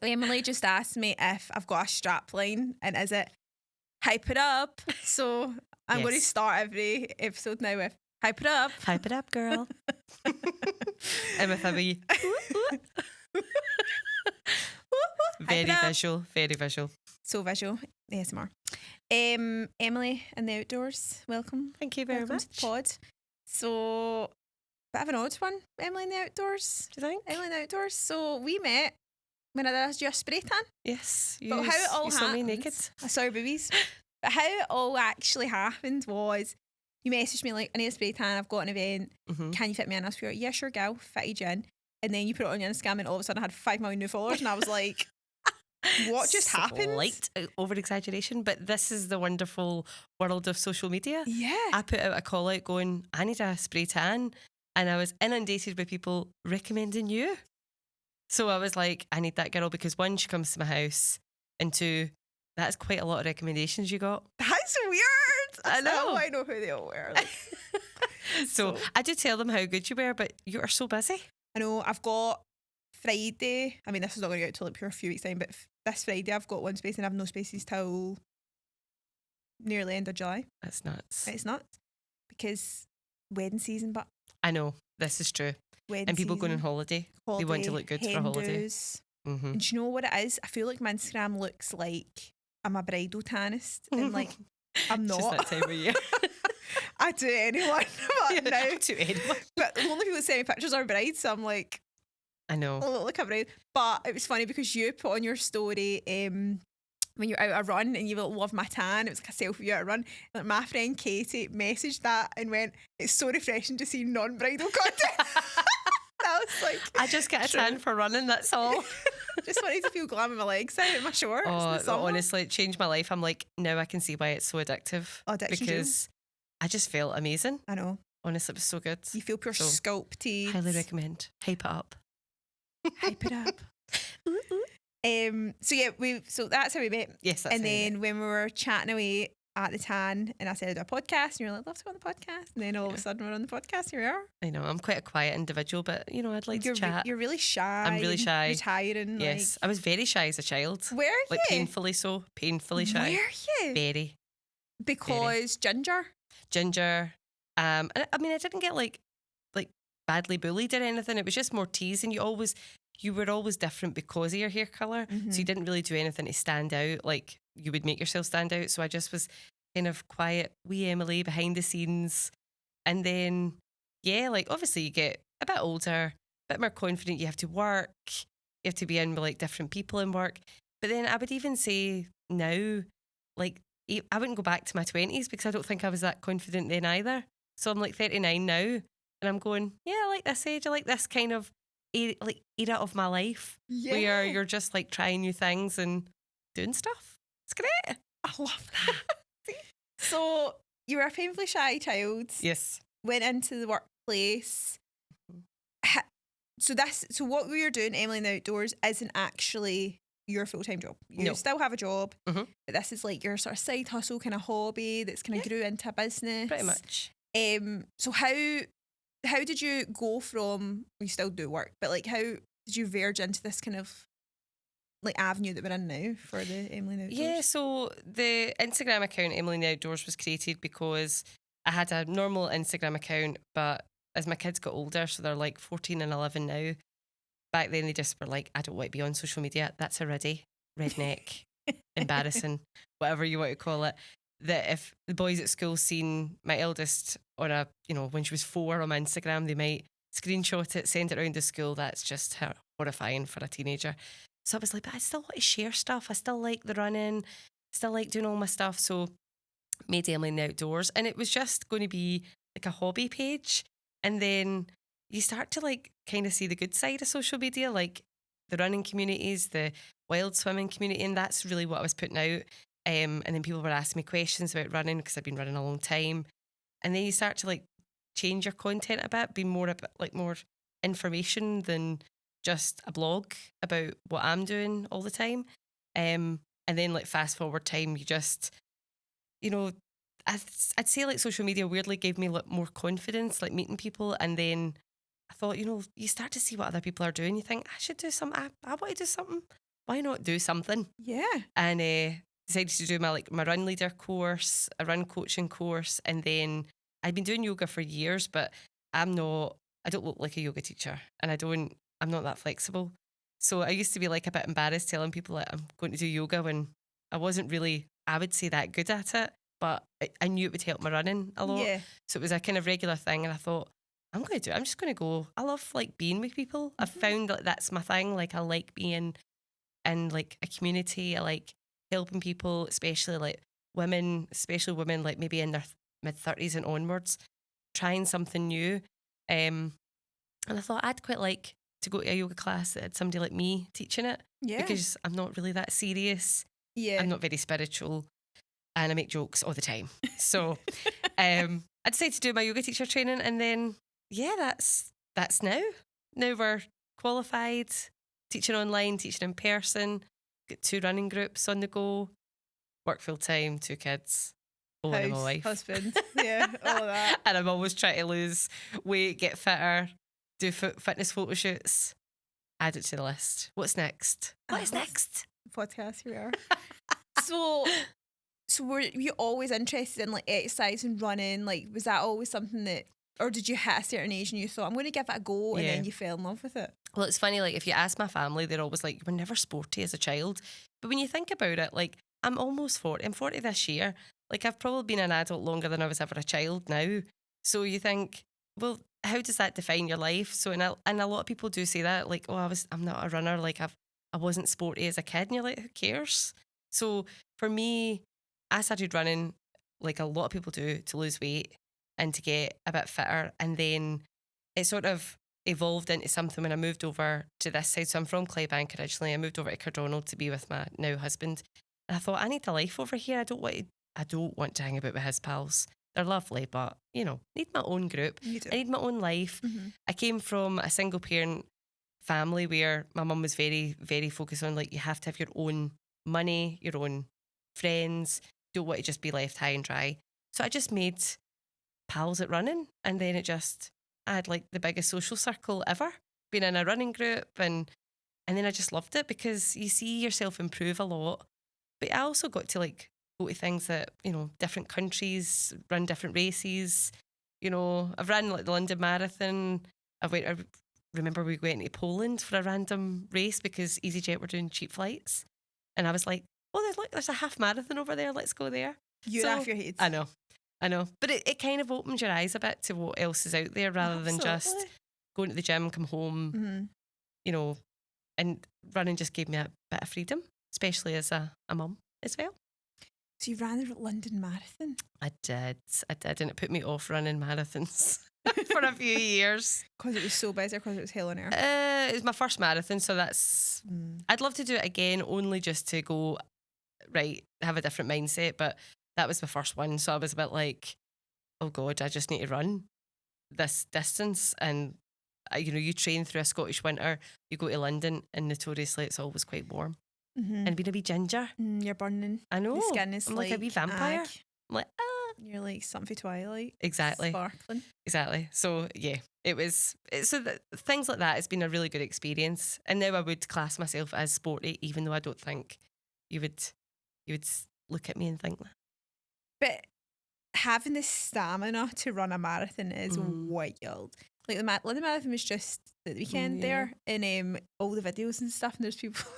Emily just asked me if I've got a strap line and is it hype it up. So I'm going to start every episode now with hype it up. Hype it up, girl. And with a wee very visual. So visual. ASMR. Emily in the outdoors, welcome. Thank you very much. To the pod. So, bit of an odd one, Emily in the outdoors. Do you think? Emily in the outdoors. So we met when I did your spray tan. Yes. But how it all happened, saw me naked. I saw your boobies. But how it all actually happened was you messaged me like, I need a spray tan, I've got an event, can you fit me in? I was like, yeah, sure, gal, fitted you in. And then you put it on your Instagram and all of a sudden I had 5 million new followers and I was like, what just happened? Slight over-exaggeration, but this is the wonderful world of social media. Yeah. I put out a call out going, I need a spray tan, and I was inundated with people recommending you. So I was like, I need that girl because 1, she comes to my house, and 2, that's quite a lot of recommendations you got. That's weird. I know. I know who they all were. Like. So I did tell them how good you were, but you are so busy. I know. I've got Friday. I mean, this is not going to go out till like a few weeks' time, but this Friday I've got one space and I have no spaces till nearly end of July. That's nuts. It's nuts because wedding season, but I know, this is true. And people going on holiday, they want to look good for a holiday. And do you know what it is? I feel like my Instagram looks like I'm a bridal tannist and like I'm not. Just that time of year. I do anyone, but now I do anyone. But the only people that send me pictures are brides, so I'm like, I know. I look like a bride. But it was funny because you put on your story when you're out a run and you love my tan. It was like a selfie of you out a run. Like my friend Katie messaged that and went, "It's so refreshing to see non-bridal content." I was like, I just get a tan for running. That's all. Just wanted to feel glam in my legs out in my shorts. Honestly, it changed my life. I'm like, now I can see why it's so addictive. Because I just felt amazing. I know. Honestly, it was so good. You feel pure sculpty. Highly recommend. Hype it up. Hype it up. So that's how we met. Yes, that's and then when we were chatting away at the tan and I said I'd do a podcast and you're like, love to go on the podcast, and then all of a sudden we're on the podcast. Here we are. I know, I'm quite a quiet individual, but I'd like to chat. You're really shy. I'm really shy. Retiring. Yes, I was very shy as a child. Were you? Like painfully shy. Were you? Very. Because ginger. And I mean, I didn't get like badly bullied or anything. It was just more teasing. You were always different because of your hair colour. So you didn't really do anything to stand out. Like you would make yourself stand out. So I just was kind of quiet, wee Emily behind the scenes. And then, obviously you get a bit older, a bit more confident. You have to work. You have to be in with like different people in work. But then I would even say now, like, I wouldn't go back to my 20s because I don't think I was that confident then either. So I'm like 39 now and I'm going, I like this age. I like this kind of era of my life where you're just like trying new things and doing stuff. It's great. I love that. So you were a painfully shy child. Yes. Went into the workplace. So what we were doing, Emily in the Outdoors, isn't actually your full-time job. You still have a job, but this is like your sort of side hustle kind of hobby that's kind of grew into a business. Pretty much. So how did you go from, you still do work, but like how did you verge into this kind of like avenue that we're in now for the Emily in the Outdoors? Yeah, so the Instagram account Emily in the Outdoors was created because I had a normal Instagram account, but as my kids got older, so they're like 14 and 11 now, back then they just were like, I don't want to be on social media. That's a redneck, embarrassing, whatever you want to call it. That if the boys at school seen my eldest on when she was 4 on my Instagram, they might screenshot it, send it around to school. That's just horrifying for a teenager. So I was like, but I still want to share stuff. I still like the running, still like doing all my stuff. So made Emily in the Outdoors, and it was just going to be like a hobby page. And then you start to like kind of see the good side of social media, like the running communities, the wild swimming community, and that's really what I was putting out. And then people were asking me questions about running because I've been running a long time. And then you start to like change your content a bit, be more information than just a blog about what I'm doing all the time. And then like fast forward time, you just, I'd say like social media weirdly gave me like more confidence, like meeting people. And then I thought, you start to see what other people are doing. You think I should do something. I want to do something. why not do something? Yeah. And decided to do my run leader course, a run coaching course, and then I'd been doing yoga for years, but I don't look like a yoga teacher, and I'm not that flexible. So I used to be like a bit embarrassed telling people that I'm going to do yoga when I wasn't really, I would say, that good at it, but I knew it would help my running a lot. Yeah. So it was a kind of regular thing, and I thought, I'm just going to go. I love like being with people. I've found that that's my thing. Like I like being in like a community. I like helping people, especially women like maybe in their mid-30s and onwards, trying something new. And I thought I'd quite like to go to a yoga class that had somebody like me teaching it. Yeah. Because I'm not really that serious. Yeah. I'm not very spiritual, and I make jokes all the time. So I decided to do my yoga teacher training, and then that's now. Now we're qualified, teaching online, teaching in person, got 2 running groups on the go, work full time, 2 kids, and I'm a wife. Husband, yeah, all that. And I'm always trying to lose weight, get fitter, do fitness photo shoots. Add it to the list. What's next? What is next? Podcast, here we are. So were you always interested in like exercise and running? Like, was that always something that, or did you hit a certain age and you thought, I'm going to give it a go, and then you fell in love with it? Well, it's funny, like if you ask my family, they're always like, you were never sporty as a child. But when you think about it, like I'm almost 40. I'm 40 this year. Like I've probably been an adult longer than I was ever a child now. So you think, well, how does that define your life? So and a lot of people do say that, like, oh, I'm not a runner. Like I wasn't sporty as a kid, and you're like, who cares? So for me, I started running like a lot of people do to lose weight and to get a bit fitter, and then it sort of evolved into something when I moved over to this side. So I'm from Clydebank originally. I moved over to Cardonald to be with my now husband, and I thought I need a life over here. I don't want to hang about with his pals. They're lovely, but need my own group. I need my own life. Mm-hmm. I came from a single parent family where my mum was very, very focused on like you have to have your own money, your own friends. Don't want to just be left high and dry. So I just made pals at running, and then I had like the biggest social circle ever, being in a running group, and then I just loved it because you see yourself improve a lot. But I also got to like go to things that, different countries, run different races. I've ran like the London Marathon. I remember we went to Poland for a random race because EasyJet were doing cheap flights. And I was like, oh, there's a half marathon over there. Let's go there. You're off your head. I know. But it kind of opens your eyes a bit to what else is out there rather than just going to the gym, come home, and running just gave me a bit of freedom, especially as a mum as well. So you ran the London Marathon? I did, and it put me off running marathons for a few years. Because it was so busy, because it was hell on earth? It was my first marathon, so that's... I'd love to do it again, only just to go, right, have a different mindset, but that was my first one, so I was a bit like, oh God, I just need to run this distance. And, you train through a Scottish winter, you go to London, and notoriously it's always quite warm. Mm-hmm. And being a wee ginger. You're burning. I know. The skin is I'm like a wee vampire. I'm like, You're like something for Twilight. Exactly. Sparkling. Exactly. So, yeah, things like that has been a really good experience. And now I would class myself as sporty, even though I don't think you would look at me and think that. But having the stamina to run a marathon is wild. Like the marathon was just the weekend there, and all the videos and stuff, and there's people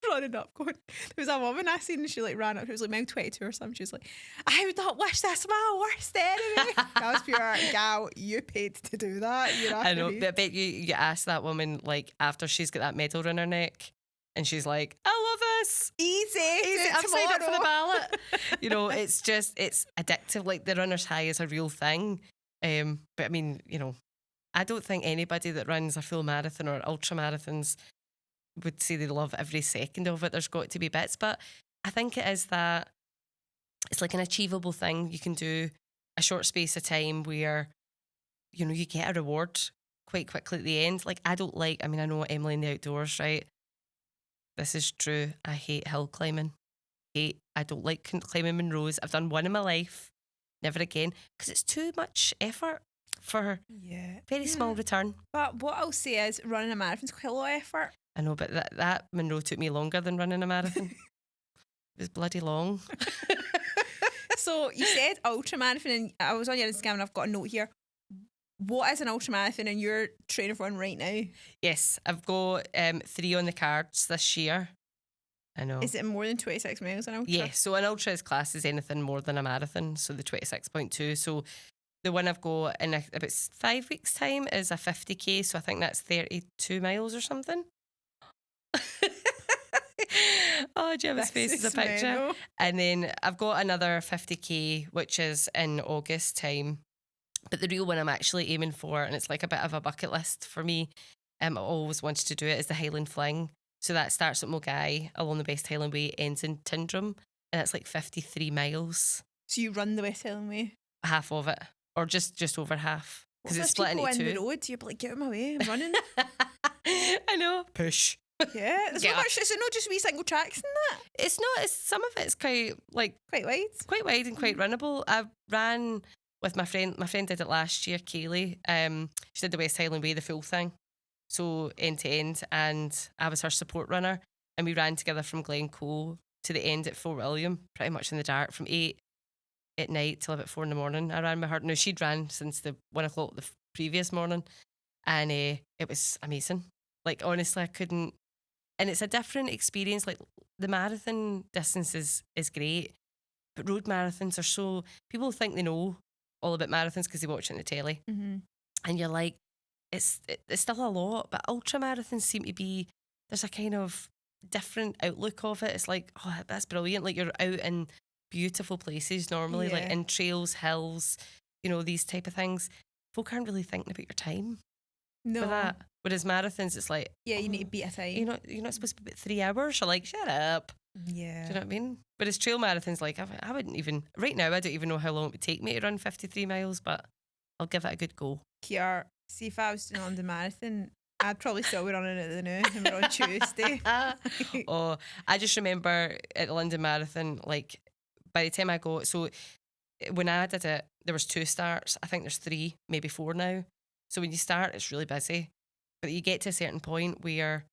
running up going, there was a woman I seen, and she like ran up, it was like mile 22 or something, she was like, I would not wish this my worst enemy. That was pure, gal, you paid to do that. I know, but I bet you ask that woman like after she's got that medal around her neck, and she's like, I love this. Easy. I've signed up for the ballot. It's addictive. Like the runner's high is a real thing. But I mean, I don't think anybody that runs a full marathon or ultra marathons would say they love every second of it. There's got to be bits, but I think it is that it's like an achievable thing. You can do a short space of time where, you get a reward quite quickly at the end. Like I know Emily in the outdoors, right? This is true. I hate hill climbing. I don't like climbing Monroes. I've done one in my life. Never again. Because it's too much effort for very small return. But what I'll say is running a marathon's quite a lot of effort. I know, but that Monroe took me longer than running a marathon. It was bloody long. So you said ultra marathon, and I was on your Instagram and I've got a note here. What is an ultra marathon and you're training for one right now? Yes, I've got 3 on the cards this year. I know. Is it more than 26 miles an ultra? Yeah, so an ultra is classed as anything more than a marathon, so the 26.2. So the one I've got in about 5 weeks' time is a 50k, so I think that's 32 miles or something. Oh, Gemma's face is a picture. And then I've got another 50k, which is in August time. But the real one I'm actually aiming for, and it's like a bit of a bucket list for me, I always wanted to do it, is the Highland Fling. So that starts at Mulgai along the West Highland Way, ends in Tyndrum, and it's like 53 miles. So you run the West Highland Way? Half of it, or just over half. Because it's split into 2. In the road, you're like, get out of my way, I'm running. I know. Push. Yeah, there's not much. Is it not just wee single tracks in that? It's not. It's some of it's quite wide and quite runnable. I ran with my friend. My friend did it last year, Kaylee. She did the West Highland Way, the full thing, so end to end, and I was her support runner, and we ran together from Glencoe to the end at Fort William, pretty much in the dark, from 8 at night till about 4 in the morning. I ran with her. No, she'd ran since the 1 o'clock the previous morning, and it was amazing. Like, honestly, I couldn't. And it's a different experience. Like, the marathon distance is great, but road marathons are so... People think they know all about marathons because they watch it on the telly. Mm-hmm. And you're like, it's still a lot, but ultra marathons seem to be... There's a kind of different outlook of it. It's like, oh, that's brilliant. Like, you're out in beautiful places normally, like in trails, hills, these type of things. Folk aren't really thinking about your time. No. For that. Whereas marathons, it's like... Yeah, you need to beat a time. You're not supposed to be about 3 hours. You're like, shut up. Yeah. Do you know what I mean? But as trail marathons, like, I wouldn't even... Right now, I don't even know how long it would take me to run 53 miles, but I'll give it a good go. Kiara, see, if I was doing a London Marathon, I'd probably still be running it the new, and we're on Tuesday. Oh, I just remember at the London Marathon, like, by the time I go... So when I did it, there was 2 starts. I think there's 3, maybe 4 now. So when you start, it's really busy. But you get to a certain point where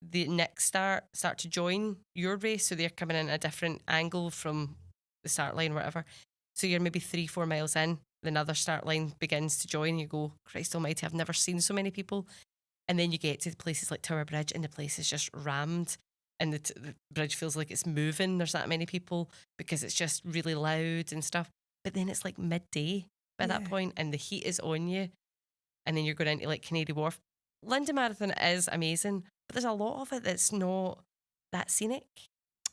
the next start to join your race. So they're coming in at a different angle from the start line or whatever. So you're maybe 3-4 miles in. Another start line begins to join. You go, Christ almighty, I've never seen so many people. And then you get to places like Tower Bridge and the place is just rammed. And the bridge feels like it's moving. There's that many people because it's just really loud and stuff. But then it's like midday by that point and the heat is on you. And then you're going into like Canary Wharf. London Marathon is amazing, but there's a lot of it that's not that scenic.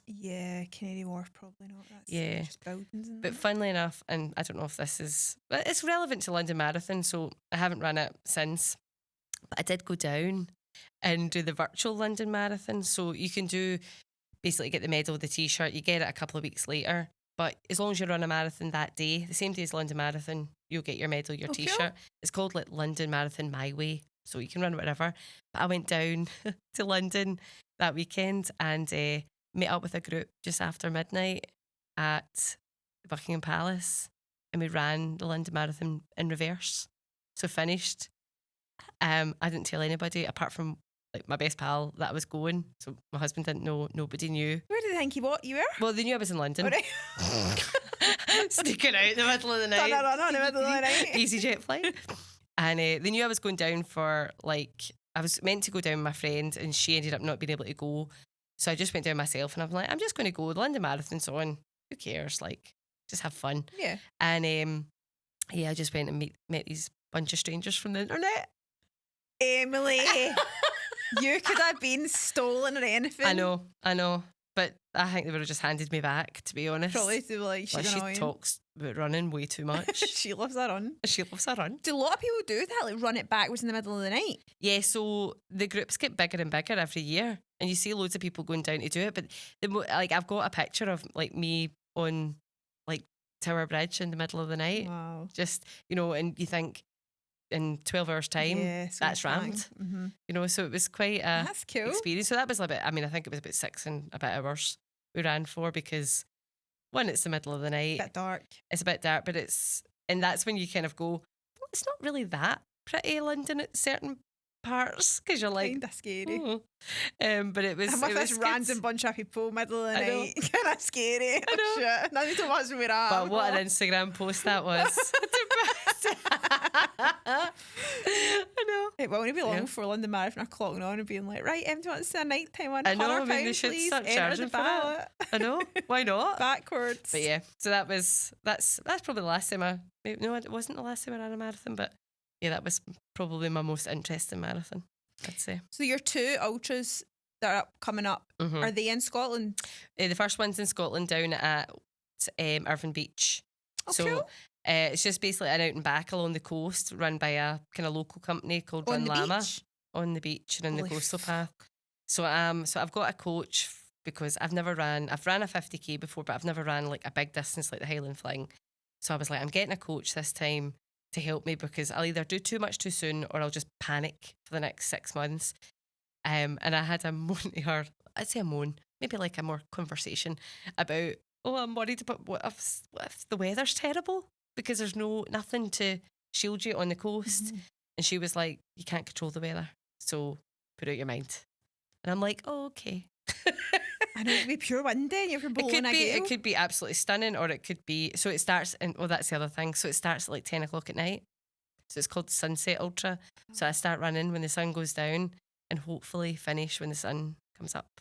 Yeah, Canary Wharf probably not. That's just buildings. But funnily enough, and I don't know if this is, but it's relevant to London Marathon, so I haven't run it since. But I did go down and do the virtual London Marathon. So you can basically get the medal, the T-shirt, you get it a couple of weeks later. But as long as you run a marathon that day, the same day as London Marathon, you'll get your medal, your T-shirt. Cool. It's called like London Marathon My Way, so you can run whatever. But I went down to London that weekend and met up with a group just after midnight at Buckingham Palace, and we ran the London Marathon in reverse. So finished. I didn't tell anybody apart from like my best pal that I was going. So my husband didn't know. Nobody knew. Where did they think you were? Well, they knew I was in London. Sneaking out in the middle of the night. In the middle of the night. EasyJet flight. And they knew I was going down for I was meant to go down with my friend and she ended up not being able to go. So I just went down myself and I'm like, I'm just going to go. The London Marathon's on. Who cares? Like, just have fun. Yeah. And I just went and met these bunch of strangers from the internet. Emily, you could have been stolen or anything. I know. But I think they would have just handed me back, to be honest. Probably to be like, she talks about running way too much. She loves that run. She loves that run. Do a lot of people do that, like run it backwards in the middle of the night? Yeah, so the groups get bigger and bigger every year. And you see loads of people going down to do it. But I've got a picture of like me on like Tower Bridge in the middle of the night. Wow. Just, and you think in 12 hours time, that's rammed. Mm-hmm. So it was quite a that's cool experience. So that was I think it was about 6 and a bit hours we ran for because one, it's the middle of the night. A bit dark. It's a bit dark, but and that's when you kind of go, well, it's not really that pretty London at certain parts because you're like, Kinda scary. oh. But it was. I'm with it this was random good. bunch of people, middle of the I know. night. Kinda scary. I know. Shit. Nothing to watch where I am. But what an Instagram post that was. I know. It won't be long Yeah. for London Marathon are clocking on and being like, right, do you want to see a nighttime one? I know, £100, I mean, they should please. start Enter charging the for that. ballot. I know. Why not? Backwards. But yeah, so that's probably the last time it wasn't the last time I ran a marathon, but yeah, that was probably my most interesting marathon, I'd say. So your 2 ultras that are coming up, Mhm. are they in Scotland? The first one's in Scotland down at Irvine Beach. Oh, so cool. it's just basically an out and back along the coast run by a kind of local company called On Run the Llama. beach? On the beach and in Holy the coastal fuck. path. So I've got a coach because I've ran a 50k before, but I've never ran like a big distance like the Highland Fling. So I was like, I'm getting a coach this time to help me because I'll either do too much too soon or I'll just panic for the next 6 months. And I had a moan to her. I'd say a moan, maybe like a more conversation about, oh, I'm worried about what if the weather's terrible because there's nothing to shield you on the coast. Mhm. And she was like, you can't control the weather, so put out your mind. And I'm like, oh, okay. I know it'd be pure windy and you're blowing a gale. It could be absolutely stunning, or it could be. So it starts, and that's the other thing. So it starts at like 10 o'clock at night. So it's called Sunset Ultra. So I start running when the sun goes down, and hopefully finish when the sun comes up.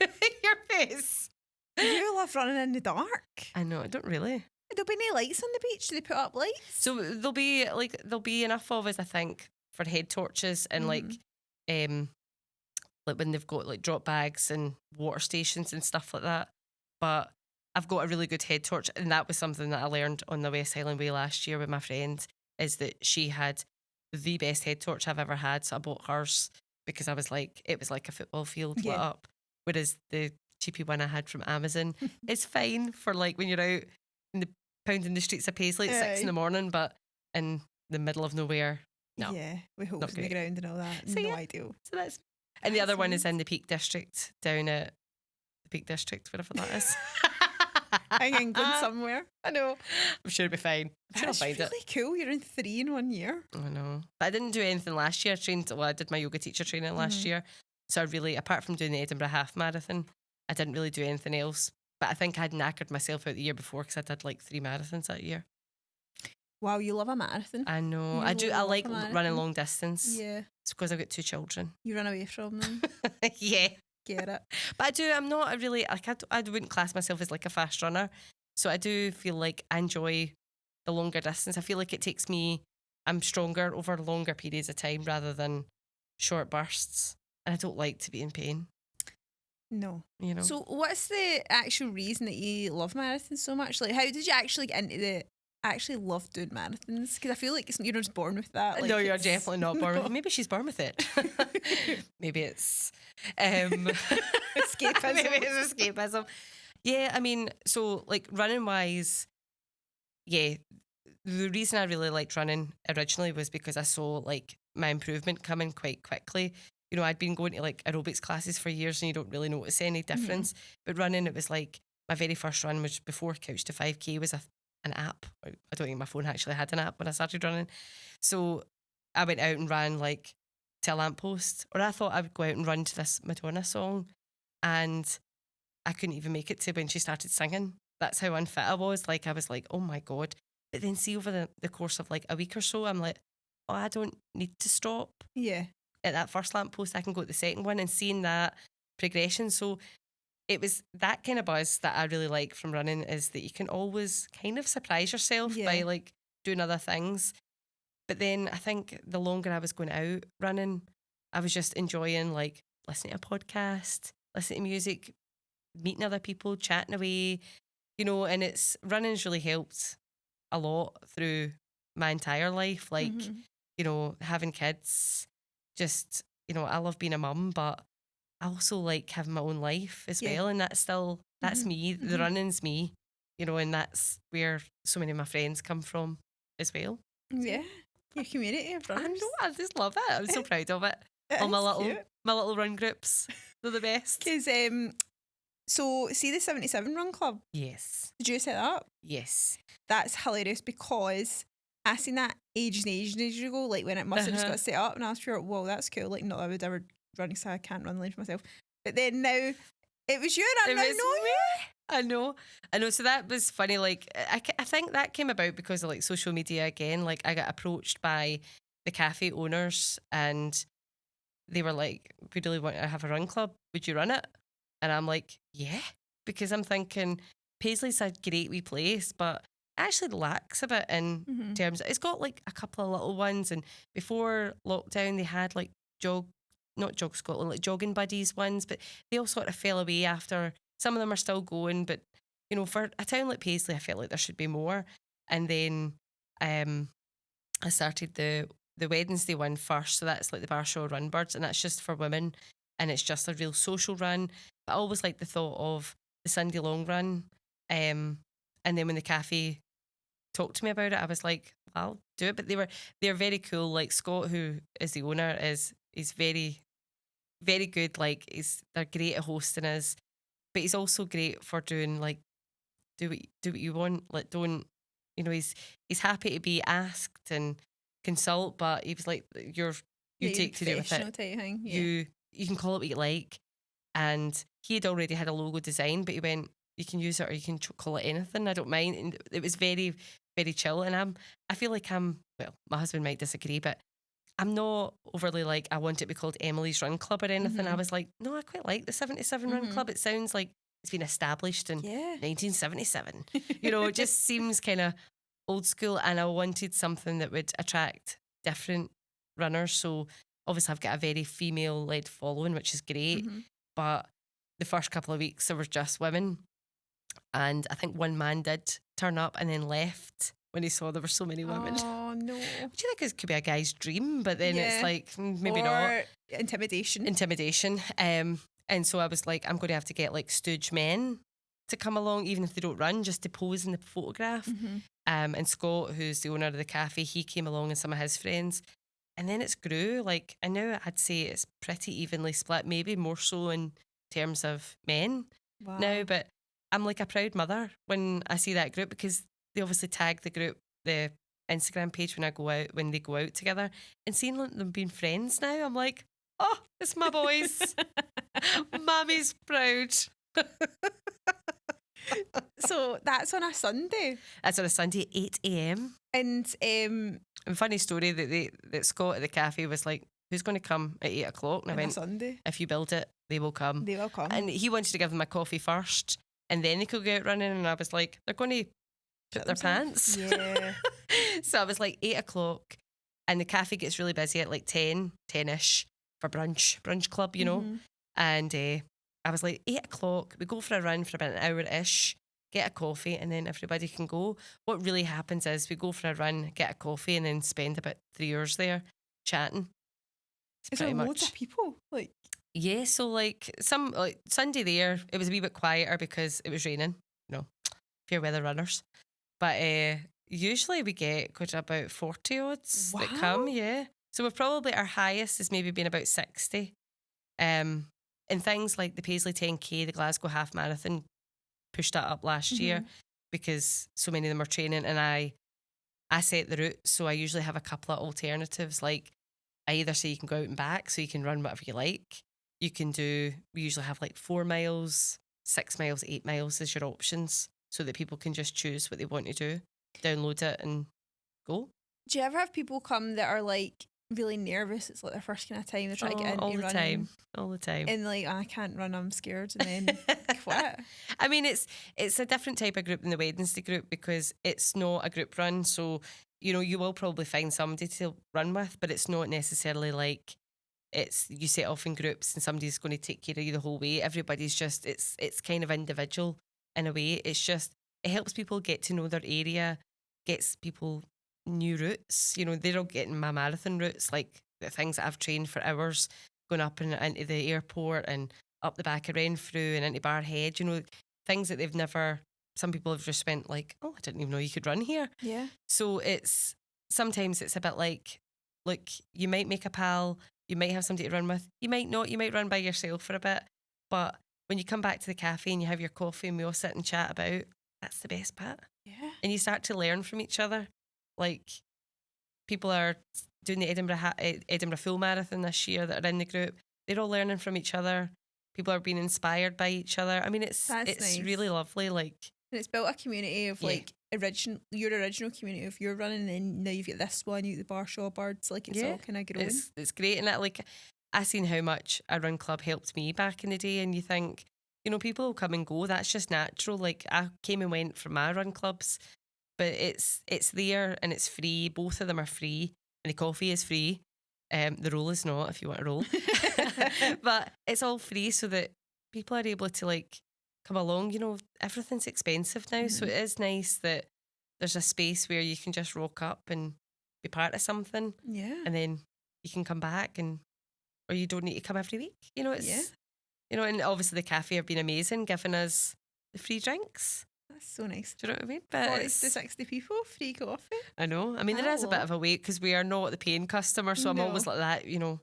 Your face. You love running in the dark. I know. I don't really. There'll be no lights on the beach. Do they put up lights? So there'll be enough of us, I think, for head torches and like when they've got like drop bags and water stations and stuff like that. But I've got a really good head torch, and that was something that I learned on the West Highland Way last year with my friend, is that she had the best head torch I've ever had. So I bought hers because I was like, it was like a football field lit up. Whereas the cheapy one I had from Amazon is fine for like when you're out in the pounding the streets of Paisley at 6 a.m, but in the middle of nowhere, no. Yeah, with holes in the ground and all that. So no yeah, ideal. So that's. And the other one is in the Peak District, down at the Peak District, wherever that is. In England somewhere. I know. I'm sure it'll be fine. I'm sure I'll find really cool. You're in 3 in 1 year. I know. But I didn't do anything last year. I did my yoga teacher training last year. So I really, apart from doing the Edinburgh Half Marathon, I didn't really do anything else. But I think I'd knackered myself out the year before because I did like 3 marathons that year. Wow, you love a marathon. I know. I do. I like running long distance. Yeah. It's because I've got 2 children. You run away from them. Yeah. Get it. But I'm not a really, like, I wouldn't class myself as like a fast runner. So I do feel like I enjoy the longer distance. I feel like I'm stronger over longer periods of time rather than short bursts. And I don't like to be in pain. No. You know. So what's the actual reason that you love marathons so much? Like, how did you actually get into actually love doing marathons? Because I feel like you're just born with that. Like, no, you're definitely not born with it. Maybe she's born with it. Maybe it's escapism. Maybe it's escapism. Yeah, I mean, so like running wise, yeah, the reason I really liked running originally was because I saw like my improvement coming quite quickly. You know, I'd been going to like aerobics classes for years and you don't really notice any difference. But running, it was like my very first run, which before Couch to 5K, was an app. I don't think my phone actually had an app when I started running. So I went out and ran like to a lamppost, or I thought I would go out and run to this Madonna song, and I couldn't even make it to when she started singing. That's how unfit I was. Like, I was like, oh my God. But then see over the course of like a week or so, I'm like, oh, I don't need to stop. Yeah. At that first lamppost, I can go to the second one, and seeing that progression. So it was that kind of buzz that I really like from running, is that you can always kind of surprise yourself by like doing other things. But then I think the longer I was going out running, I was just enjoying like listening to a podcast, listening to music, meeting other people, chatting away, you know, and running's really helped a lot through my entire life. Like, you know, having kids, just, you know, I love being a mum, but I also like having my own life as well. And that's me. The running's me, you know, and that's where so many of my friends come from as well. Yeah. Your community of runners. I know, I just love it. I'm so proud of it. All my little run groups. They're the best. Because, so see the 77 Run Club? Yes. Did you set that up? Yes. That's hilarious because I seen that ages and ages ago, like when it must have just got set up, and I was sure, whoa, that's cool. Like, not that I would ever run, so I can't run lane for myself. But then now it was you, and I now know you. I know. So that was funny. Like, I think that came about because of like social media again. Like, I got approached by the cafe owners, and they were like, "We really want to have a run club. Would you run it?" And I'm like, "Yeah," because I'm thinking Paisley's a great wee place, but it actually lacks a bit in terms. It's got like a couple of little ones, and before lockdown, they had like not Jog Scotland, like jogging buddies ones, but they all sort of fell away after. Some of them are still going, but you know, for a town like Paisley, I felt like there should be more. And then I started the Wednesday one first, so that's like the Barshaw Runbirds, and that's just for women, and it's just a real social run. But I always like the thought of the Sunday long run, and then when the cafe talked to me about it, I was like, I'll do it. But they're very cool. Like Scott, who is the owner, is very, very good. Like they're great at hosting us, but he's also great for doing like do what you want. Like don't, you know, he's happy to be asked and consult, but he was like, you take to do with it. Type thing. Yeah. You can call it what you like. And he had already had a logo design, but he went, you can use it or you can call it anything. I don't mind. And it was very, very chill. And I feel like well, my husband might disagree, but I'm not overly like, I want it to be called Emily's Run Club or anything. I was like, no, I quite like the 77 Run Club. It sounds like it's been established in 1977. You know, it just seems kind of old school. And I wanted something that would attract different runners. So obviously I've got a very female-led following, which is great. But the first couple of weeks, there were just women. And I think one man did turn up and then left when he saw there were so many women. Oh, no. Do you think it could be a guy's dream? But then it's like, maybe not. Intimidation. And so I was like, I'm going to have to get like stooge men to come along, even if they don't run, just to pose in the photograph. And Scott, who's the owner of the cafe, he came along and some of his friends. And then it's grew. Like, I know I'd say it's pretty evenly split, maybe more so in terms of men now. But I'm like a proud mother when I see that group, because they obviously tag the group, the Instagram page when they go out together, and seeing them being friends now, I'm like, oh, it's my boys. Mommy's proud. So that's on a Sunday. That's on a Sunday, 8 a.m. And funny story that Scott at the cafe was like, who's going to come at 8 o'clock? And I went, Sunday. If you build it, they will come. They will come. And he wanted to give them a coffee first, and then they could go out running. And I was like, they're going to put their pants. Yeah. So I was like 8 o'clock, and the cafe gets really busy at like 10-ish for brunch club, you know. And I was like, 8 o'clock, we go for a run for about an hour-ish, get a coffee, and then everybody can go. What really happens is we go for a run, get a coffee, and then spend about 3 hours there chatting. Is there loads of people? Like, yeah, so like Sunday there, it was a wee bit quieter because it was raining, you know, fair weather runners. But usually we get about 40 odds that come, yeah. So we're probably, our highest has maybe been about 60. And things like the Paisley 10K, the Glasgow Half Marathon, pushed that up last year because so many of them are training, and I set the route, so I usually have a couple of alternatives. Like, I either say you can go out and back, so you can run whatever you like. You can we usually have like 4 miles, 6 miles, 8 miles as your options, so that people can just choose what they want to do, download it and go. Do you ever have people come that are like really nervous? It's like their first kind of time. They're trying to get into running. All the time. And like, I can't run, I'm scared. And then quit. I mean, it's a different type of group than the Wednesday group, because it's not a group run. So, you know, you will probably find somebody to run with, but it's not necessarily like you set off in groups and somebody's going to take care of you the whole way. Everybody's just, it's kind of individual in a way. It's just, it helps people get to know their area, gets people new routes. You know, they're all getting my marathon routes, like the things that I've trained for hours, going up and into the airport and up the back of Renfrew and into Barrhead, you know, things that they've never, some people have just went like, oh, I didn't even know you could run here. Yeah. So sometimes it's a bit like, look, you might make a pal, you might have somebody to run with, you might not, you might run by yourself for a bit, but when you come back to the cafe and you have your coffee and we all sit and chat about, that's the best part. Yeah. And you start to learn from each other. Like, people are doing the Edinburgh Full Marathon this year that are in the group. They're all learning from each other. People are being inspired by each other. I mean, it's nice. really lovely. Like, and it's built a community of like your original community of your running, and then now you've got this one, you got the Barshaw Birds. Like, it's all kind of growing. It's great, and I seen how much a run club helped me back in the day, and you think, you know, people will come and go. That's just natural. Like, I came and went from my run clubs, but it's there and it's free. Both of them are free, and the coffee is free. The roll is not, if you want a roll. But it's all free so that people are able to like come along. You know, everything's expensive now, so it is nice that there's a space where you can just rock up and be part of something. Yeah. And then you can come back, or you don't need to come every week. You know, it's you know, and obviously the cafe have been amazing, giving us the free drinks. That's so nice. Do you know what I mean? But 40 to 60 people, free coffee. I know. I mean, there is a bit of a wait because we are not the paying customer, so I'm always like that, you know,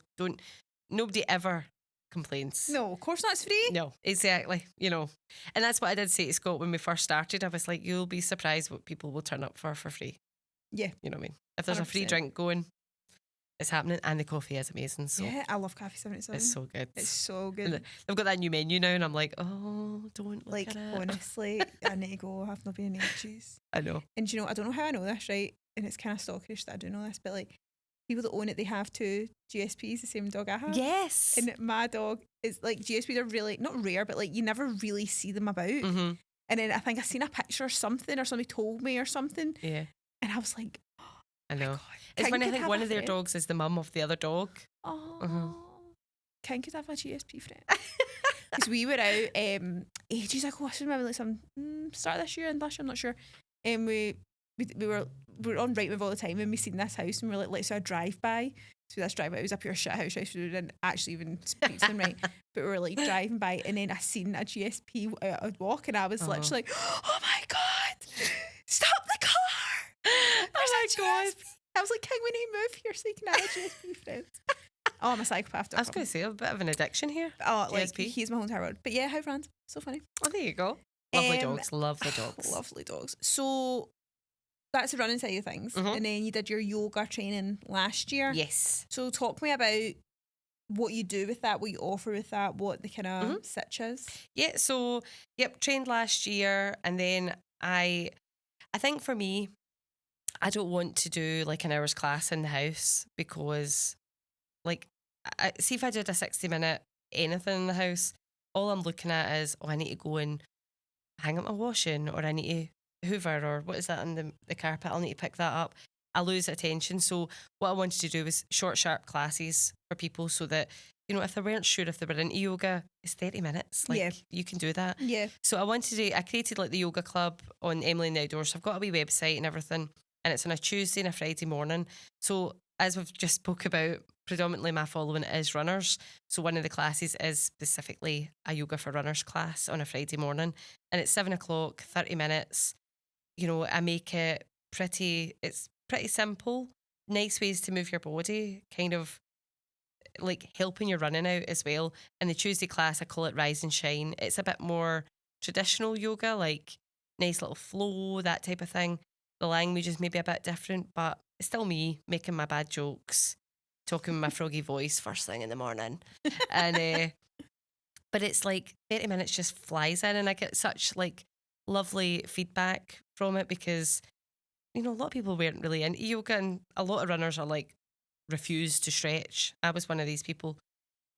nobody ever complains. No, of course not, it's free. No, exactly, you know. And that's what I did say to Scott when we first started. I was like, you'll be surprised what people will turn up for free. Yeah. You know what I mean? If there's 100%. A free drink going, it's happening, and the coffee is amazing. So yeah, I love Café 77. It's so good. It's so good. And they've got that new menu now, and I'm like, oh, don't look at it. Honestly, I need to go. I've not been in ages. I know. And you know, I don't know how I know this, right? And it's kind of stalkerish that I do know this, but like people that own it, they have 2 GSPs, the same dog I have. Yes. And my dog is like, GSPs are really not rare, but like you never really see them about. Mm-hmm. And then I think I seen a picture or something, or somebody told me or something. Yeah. And I was like, I know. It's funny, I think one of their dogs is the mum of the other dog. Oh. Ken could have a GSP friend. Because we were out ages ago, I should remember, like some start of this year and last year, I'm not sure. And we were on Rightmove all the time, and we seen this house, and we were like, let's do a drive-by. So this drive-by, it was a pure shit house, right? So we didn't actually even speak to them, right? But we were like driving by, and then I seen a GSP I'd walk, and I was literally like, oh my God, stop the car! Oh my God. I was like, King, we need to move here so you can have a GSP friend. Oh, I'm a psychopath. I was going to say, a bit of an addiction here. Oh, like, he's my whole entire world. But yeah, how friends. So funny. Oh, there you go. Lovely dogs. Lovely dogs. Lovely dogs. So that's the running side of things. Mm-hmm. And then you did your yoga training last year. Yes. So talk to me about what you do with that, what you offer with that, what the kind of sitch is. Yeah, so, trained last year. And then I think for me, I don't want to do like an hour's class in the house because, like, see if I did a 60-minute anything in the house, all I'm looking at is, I need to go and hang up my washing, or I need to hoover, or what is that on the carpet? I'll need to pick that up. I lose attention. So what I wanted to do was short, sharp classes for people so that, you know, if they weren't sure if they were into yoga, it's 30 minutes. Like, you can do that. Yeah. So I created like the yoga club on Emily and the Outdoors. So I've got a wee website and everything. And it's on a Tuesday and a Friday morning. So as we've just spoke about, predominantly my following is runners. So one of the classes is specifically a yoga for runners class on a Friday morning. And it's 7:00, 30 minutes. You know, I make it it's pretty simple. Nice ways to move your body, kind of like helping your running out as well. And the Tuesday class, I call it Rise and Shine. It's a bit more traditional yoga, like nice little flow, that type of thing. The language is maybe a bit different, but it's still me making my bad jokes, talking with my froggy voice first thing in the morning. And but it's like 30 minutes just flies in, and I get such like lovely feedback from it because, you know, a lot of people weren't really into yoga, and a lot of runners are like refuse to stretch. I was one of these people,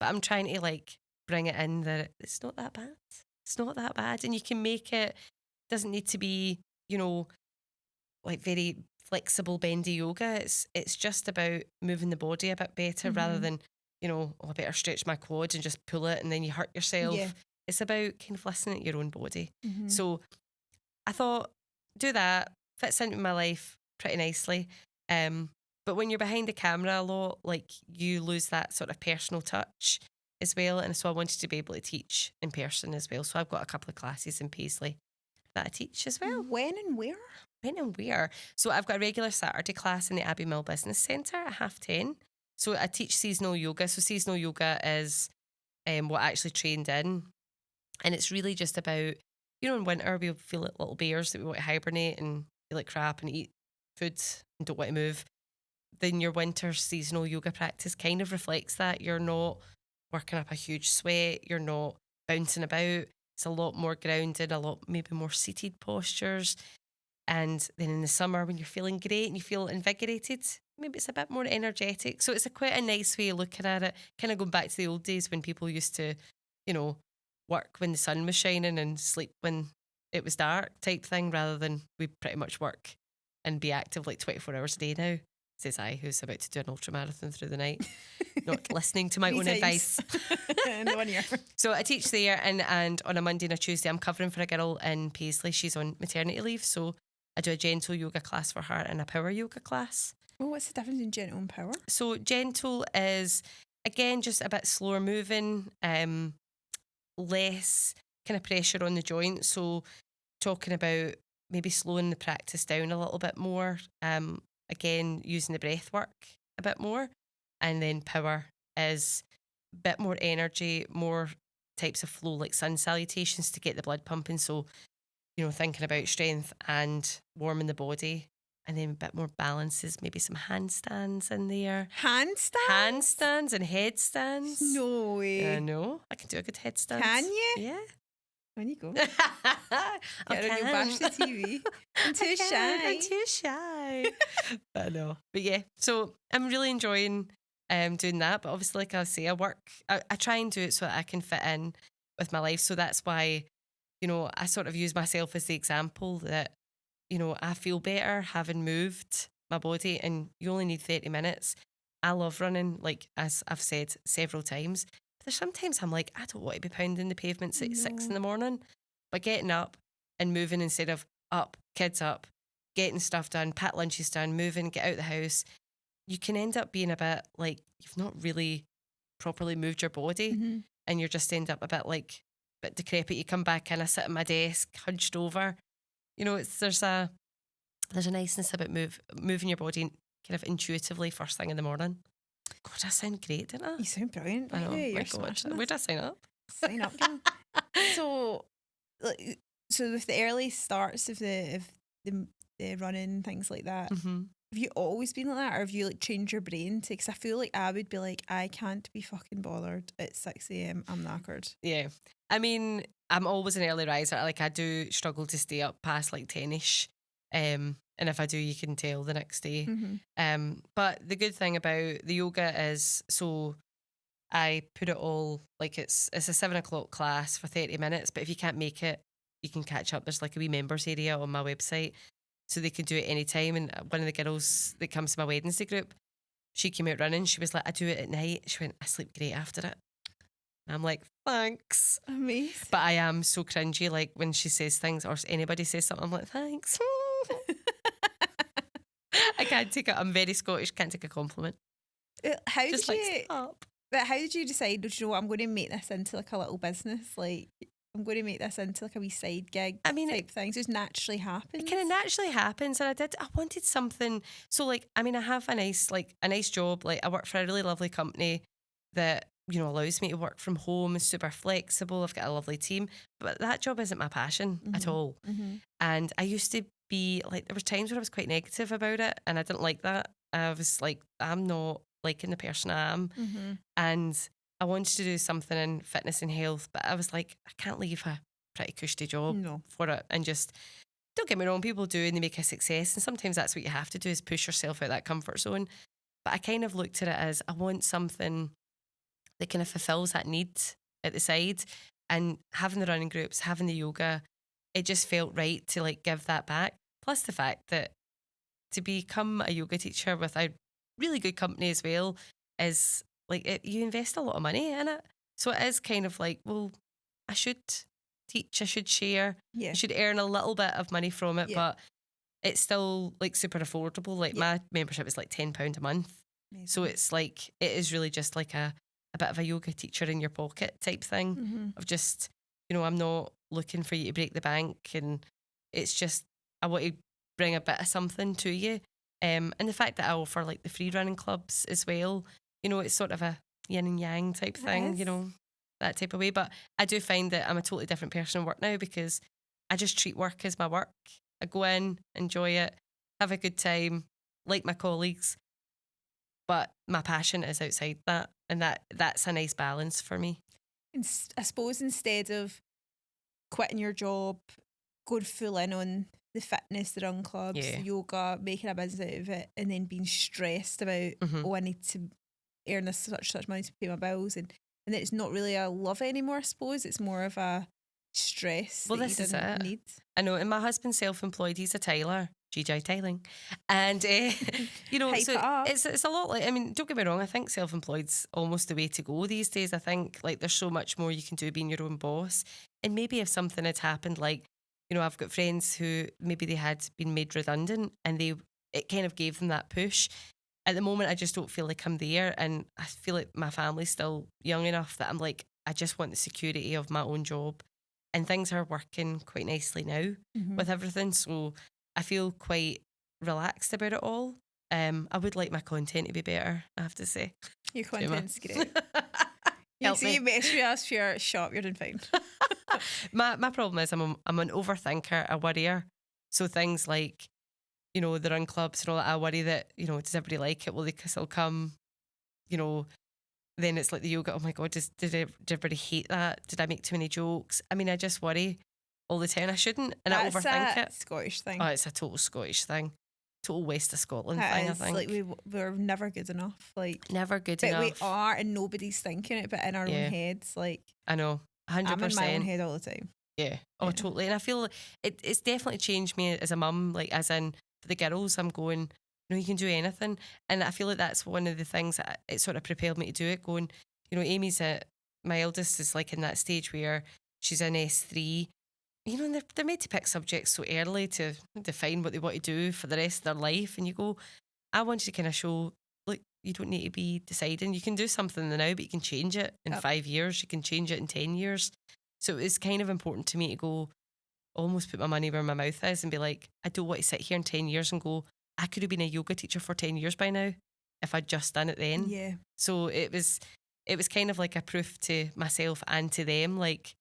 but I'm trying to like bring it in that it's not that bad. It's not that bad, and you can make it. Doesn't need to be, you know, like very flexible, bendy yoga. It's just about moving the body a bit better rather than, you know, I better stretch my quads and just pull it and then you hurt yourself. Yeah. It's about kind of listening to your own body. Mm-hmm. So I thought, do that, fits into my life pretty nicely. But when you're behind the camera a lot, like you lose that sort of personal touch as well. And so I wanted to be able to teach in person as well. So I've got a couple of classes in Paisley that I teach as well. When and where? So I've got a regular Saturday class in the Abbey Mill Business Centre at 10:30. So I teach seasonal yoga. So seasonal yoga is what I actually trained in. And it's really just about, you know, in winter we feel like little bears that we want to hibernate and feel like crap and eat food and don't want to move. then your winter seasonal yoga practice kind of reflects that. You're not working up a huge sweat. You're not bouncing about. It's a lot more grounded, a lot maybe more seated postures. And then in the summer, when you're feeling great and you feel invigorated, maybe it's a bit more energetic. So it's quite a nice way of looking at it. Kind of going back to the old days when people used to, work when the sun was shining and sleep when it was dark type thing, rather than we pretty much work and be active like 24 hours a day now. Says I, who's about to do an ultramarathon through the night, not listening to my own advice. In the 1 year. So I teach there, and on a Monday and a Tuesday, I'm covering for a girl in Paisley. She's on maternity leave, so I do a gentle yoga class for her and a power yoga class. Oh, what's the difference in gentle and power? So gentle is, again, just a bit slower moving, less kind of pressure on the joint. So talking about maybe slowing the practice down a little bit more, again, using the breath work a bit more. And then power is a bit more energy, more types of flow like sun salutations to get the blood pumping. So, thinking about strength and warming the body. And then a bit more balances, maybe some handstands in there. Handstands? Handstands and headstands. No way. I know. I can do a good headstand. Can you? Yeah. When you go. Get Get on your bash the TV. I'm too shy. I'm too shy. I know. But yeah, so I'm really enjoying doing that. But obviously, like I say, I try and do it so that I can fit in with my life. So that's why, I sort of use myself as the example that, I feel better having moved my body, and you only need 30 minutes. I love running, like as I've said several times. But there's sometimes I'm like, I don't want to be pounding the pavements at 6 a.m. But getting up and moving instead of up, kids up, getting stuff done, pack lunches done, moving, get out the house, you can end up being a bit like you've not really properly moved your body, and you're just end up a bit like a bit decrepit. You come back in, I sit at my desk, hunched over. There's a niceness about moving your body kind of intuitively first thing in the morning. God, I sound great, didn't I? You sound brilliant. I know. You're My smashing God. this. Where'd I sign up? Sign up, girl. So with the early starts of the running, things like that, have you always been like that, or have you changed your brain to? Because I feel like I would be like, I can't be fucking bothered at 6 a.m. I'm knackered. Yeah. I mean, I'm always an early riser. Like, I do struggle to stay up past like 10ish. And if I do, you can tell the next day. But the good thing about the yoga is, so I put it all, like it's a 7 o'clock class for 30 minutes. But if you can't make it, you can catch up. There's like a wee members area on my website, so they can do it anytime. And one of the girls that comes to my Wednesday group, she came out running. She was like, I do it at night. She went, I sleep great after it. And I'm like, thanks. Amazing. But I am so cringy, like when she says things or anybody says something, I'm like, thanks. I can't take it. I'm very Scottish, can't take a compliment. How Just did like, you? stop. But how did you decide? Do you know what? I'm going to make this into like a little business. Like I'm going to make this into like a wee side gig. I mean, type thing. So it naturally happens. It kind of naturally happens, and I wanted something. So like, I mean, I have a nice job. Like I work for a really lovely company that allows me to work from home. Is super flexible. I've got a lovely team, but that job isn't my passion at all. And I used to be like, there were times where I was quite negative about it, and I didn't like that. I was like, I'm not liking the person I am, and I wanted to do something in fitness and health, but I was like, I can't leave a pretty cushy job for it. And just, don't get me wrong, people do and they make a success, and sometimes that's what you have to do, is push yourself out that comfort zone. But I kind of looked at it as, I want something that kind of fulfills that need at the side. And having the running groups, having the yoga, it just felt right to like give that back. Plus the fact that to become a yoga teacher with a really good company as well is like, you invest a lot of money in it. So it is kind of like, well, I should teach, I should share, I should earn a little bit of money from it, but it's still like super affordable. Like my membership is like £10 a month. Amazing. So it's like, it is really just like a bit of a yoga teacher in your pocket type thing of just, I'm not looking for you to break the bank, and it's just, I want to bring a bit of something to you. And the fact that I offer like the free running clubs as well, it's sort of a yin and yang type thing, that type of way. But I do find that I'm a totally different person in work now, because I just treat work as my work. I go in, enjoy it, have a good time, like my colleagues, but my passion is outside that, and that's a nice balance for me. And I suppose instead of quitting your job, going full in on the fitness, the run clubs, Yeah. the yoga, making a business out of it, and then being stressed about, oh, I need to earn this such money to pay my bills, and then it's not really a love anymore, I suppose. It's more of a stress that This you is didn't it. need. I know, and my husband's self-employed. He's a tiler, GJ Tiling, and you know, Hype so it up. it's a lot. Like, I mean, don't get me wrong. I think self-employed's almost the way to go these days. I think like there's so much more you can do being your own boss. And maybe if something had happened, like, you know, I've got friends who maybe they had been made redundant, and it kind of gave them that push. At the moment, I just don't feel like I'm there, and I feel like my family's still young enough that I'm like, I just want the security of my own job. And things are working quite nicely now with everything. So I feel quite relaxed about it all. I would like my content to be better, I have to say. Your content's great. You Help see, me. you mess with us for your shop, you're doing fine. My problem is I'm an overthinker, a worrier. So things like, you know, the run clubs and all that, I worry that, you know, does everybody like it? Will they still come? You know, then it's like the yoga. Oh my God, did everybody hate that? Did I make too many jokes? I mean, I just worry all the time. I shouldn't, and I overthink it. Scottish thing. Oh, it's a total Scottish thing, total West of Scotland That thing. is, I think like we're never good enough. Like never good but enough. we are, and nobody's thinking it. But in our own heads, like I know, 100%. I'm in my own head all the time. Yeah. Oh, totally. And I feel it's definitely changed me as a mum. Like, as in for the girls, I'm going, you can do anything. And I feel like that's one of the things that it sort of propelled me to do it. Going, Amy's my eldest is like in that stage where she's in S3. And they're made to pick subjects so early to define what they want to do for the rest of their life. And you go, I want you to kind of show, look, you don't need to be deciding. You can do something now, but you can change it in 5 years. You can change it in 10 years. So it's kind of important to me to go, almost put my money where my mouth is and be like, I don't want to sit here in 10 years and go, I could have been a yoga teacher for 10 years by now if I'd just done it then. Yeah. So it was kind of like a proof to myself and to them, like,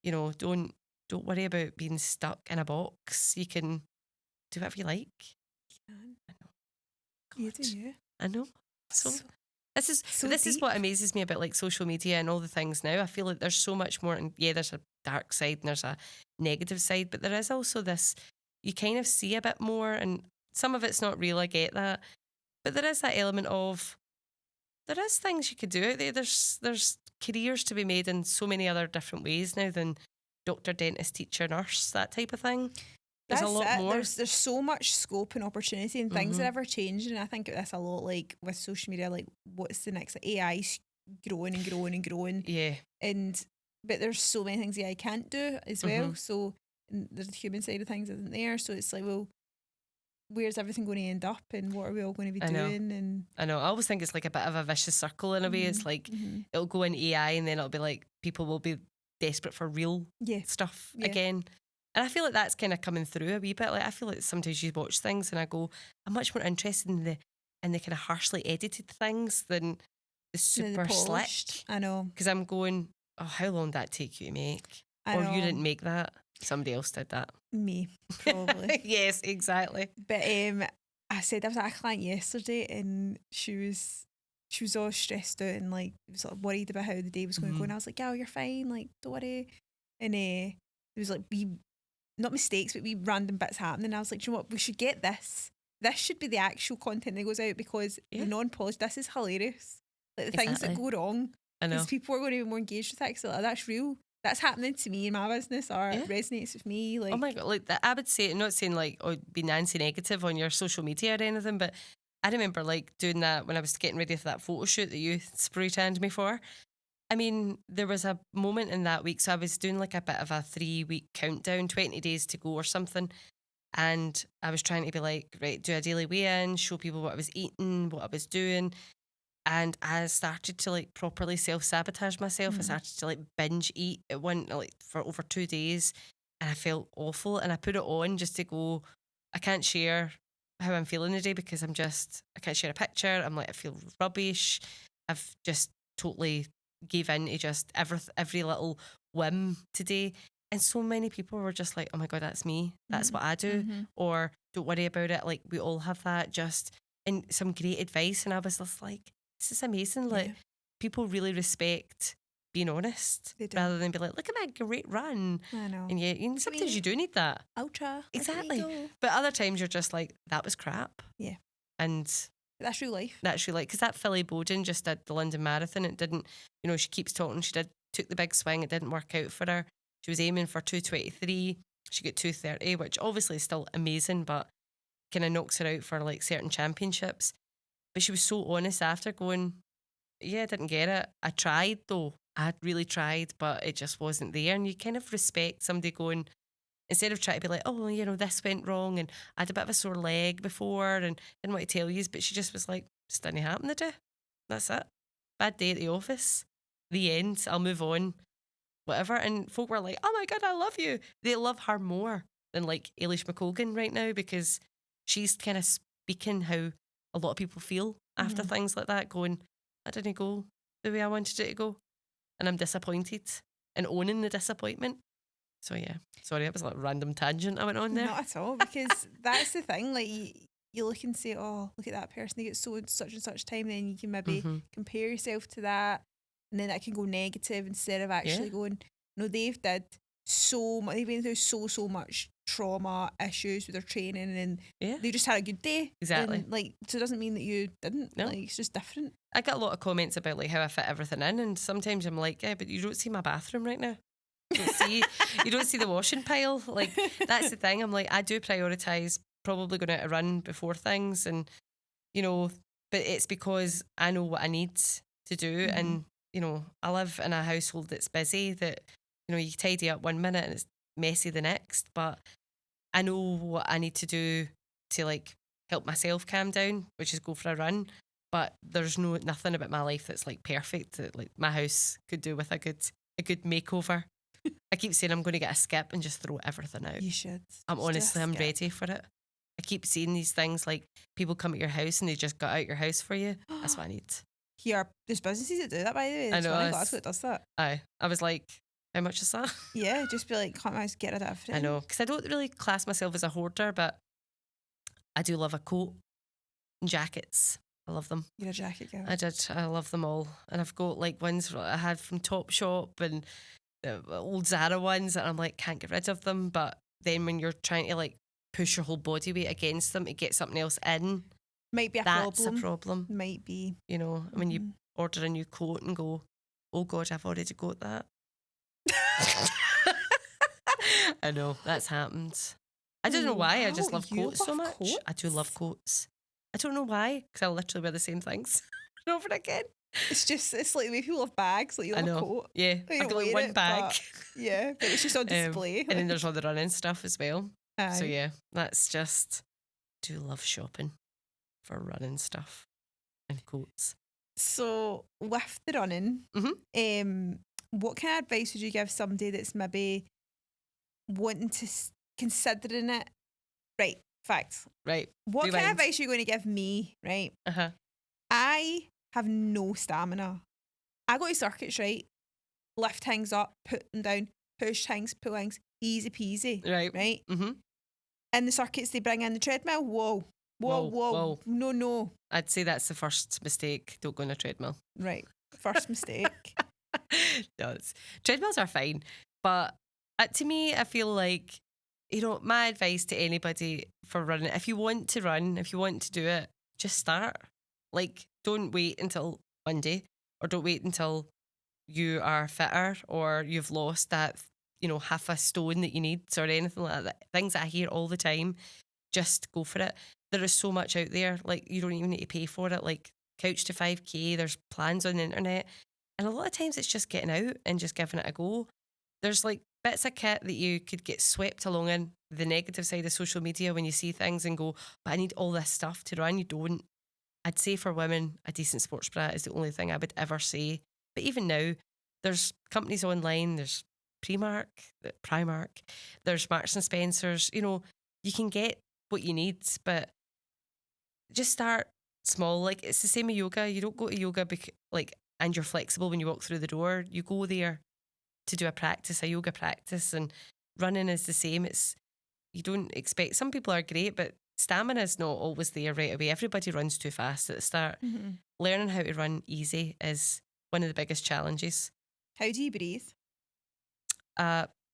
don't worry about being stuck in a box. You can do whatever you like. You can. I know. You do, yeah. I know. So this deep. is what amazes me about like social media and all the things now. I feel like there's so much more, and there's a dark side and there's a negative side, but there is also this, you kind of see a bit more, and some of it's not real, I get that, but there is that element of, there is things you could do out there. There's careers to be made in so many other different ways now than doctor, dentist, teacher, nurse, that type of thing. There's a lot more. There's so much scope and opportunity, and things are ever changing. And I think that's a lot like with social media. Like, what's the next? Like, AI's growing and growing and growing. Yeah. But there's so many things AI can't do as well. So the human side of things isn't there. So it's like, well, where's everything going to end up, and what are we all going to be doing? And I know. I always think it's like a bit of a vicious circle in a way. It's like it'll go in AI, and then it'll be like people will be desperate for real stuff again. And I feel like that's kind of coming through a wee bit. Like, I feel like sometimes you watch things and I go, I'm much more interested in the kind of harshly edited things than the super slick. I know. Because I'm going, oh, how long did that take you to make? Or you didn't make that. Somebody else did that. Me, probably. Yes, exactly. But I said I was at a client yesterday, and she was all stressed out and like sort of worried about how the day was going to go. And I was like, "Yeah, you're fine. Like, don't worry." And it was like not mistakes, but random bits happening. And I was like, "Do you know what? We should get this. This should be the actual content that goes out, because the non-polished, this is hilarious. Like the things that go wrong. I know. Because people are going to be more engaged with that. Like, that's real. That's happening to me in my business, or it resonates with me. Like, oh my God, like I would say, not saying like, oh, be Nancy negative on your social media or anything, but I remember like doing that when I was getting ready for that photo shoot that you spray tanned me for. I mean, there was a moment in that week, so I was doing like a bit of a 3-week countdown, 20 days to go or something. And I was trying to be like, right, do a daily weigh-in, show people what I was eating, what I was doing. And I started to like properly self-sabotage myself. I started to like binge eat. It went like for over 2 days, and I felt awful. And I put it on just to go, I can't share how I'm feeling today because I can't share a picture. I'm like, I feel rubbish. I've just totally gave in to just every little whim today. And so many people were just like, oh my God, that's me. That's what I do. Or don't worry about it. Like, we all have that. Just and some great advice. And I was just like, this is amazing. Like, people really respect being honest rather than be like, look at my great run. I know. And sometimes you do need that. Ultra. Exactly. But other times you're just like, that was crap. Yeah. And that's real life. That's real life. Because that Philly Bowden just did the London Marathon. It didn't, she keeps talking. Took the big swing. It didn't work out for her. She was aiming for 2:23. She got 2:30, which obviously is still amazing, but kind of knocks her out for like certain championships. But she was so honest after, going, yeah, I didn't get it. I tried though. I had really tried, but it just wasn't there. And you kind of respect somebody going, instead of trying to be like, oh, this went wrong and I had a bit of a sore leg before and didn't want to tell you, but she just was like, just didn't happen today. That's it. Bad day at the office. The end. I'll move on. Whatever. And folk were like, oh my God, I love you. They love her more than like Eilish McColgan right now, because she's kind of speaking how a lot of people feel after things like that, going, I didn't go the way I wanted it to go. And I'm disappointed and owning the disappointment. So yeah, sorry, it was like a random tangent I went on there. Not at all, because that's the thing. Like you look and say, oh, look at that person, they get so such and such time. Then you can maybe compare yourself to that, and then that can go negative instead of actually going, no, they've did so much. They've been through so much trauma issues with their training, and they just had a good day. Exactly. And, so it doesn't mean that you didn't. No. Like, it's just different. I get a lot of comments about like how I fit everything in, and sometimes I'm like, yeah, but you don't see my bathroom right now. You don't see the washing pile. Like, that's the thing. I'm like, I do prioritise probably going out to run before things, and but it's because I know what I need to do, and I live in a household that's busy, that you tidy up one minute and it's messy the next, but I know what I need to do to like help myself calm down, which is go for a run. But there's nothing about my life that's like perfect that like my house could do with a good makeover. I keep saying I'm going to get a skip and just throw everything out. You should. I'm ready for it. I keep seeing these things like people come at your house and they just got out your house for you. That's what I need. Here, there's businesses that do that, by the way. I know. Glasgow that does that. I was like, how much is that? Yeah, just be like, can't I get rid of everything? I know, because I don't really class myself as a hoarder, but I do love a coat and jackets. I love them. You're a jacket girl. I love them all. And I've got like ones I had from Topshop and the old Zara ones, and I'm like, can't get rid of them. But then when you're trying to like push your whole body weight against them to get something else in, might be that's a problem. Might be. When you order a new coat and go, oh God, I've already got that. I know, that's happened. I don't know why. I just love coats so much. Coats? I do love coats. I don't know why, because I literally wear the same things over again. It's like the way people have bags. Like, you love a coat. Yeah, I've got like one bag. But it's just on display. And then there's all the running stuff as well. Aye. So yeah, that's just, I do love shopping for running stuff and coats. So with the running, what kind of advice would you give somebody that's maybe wanting to considering it? Right, facts. Right. What kind of advice are you going to give me? Right. I have no stamina. I go to circuits, right? Lift things up, put them down, push things, pull things, easy peasy. Right. Right. And the circuits they bring in the treadmill. Whoa. No. I'd say that's the first mistake. Don't go on a treadmill. Right. First mistake. No, treadmills are fine. But to me, I feel like, my advice to anybody for running, if you want to run, if you want to do it, just start. Like, don't wait until Monday, or don't wait until you are fitter or you've lost that, half a stone that you need or anything like that. Things that I hear all the time. Just go for it. There is so much out there. Like, you don't even need to pay for it. Like, Couch to 5K, there's plans on the internet. And a lot of times it's just getting out and just giving it a go. There's like bits of kit that you could get swept along in the negative side of social media when you see things and go, but I need all this stuff to run. You don't. I'd say for women, a decent sports bra is the only thing I would ever say. But even now, there's companies online, there's Primark, there's Marks and Spencer's. You can get what you need, but just start small. Like, it's the same with yoga. You don't go to yoga and you're flexible when you walk through the door. You go there to do a yoga practice, and running is the same. You don't expect, some people are great, but stamina is not always there right away. Everybody runs too fast at the start. Mm-hmm. Learning how to run easy is one of the biggest challenges. How do you breathe?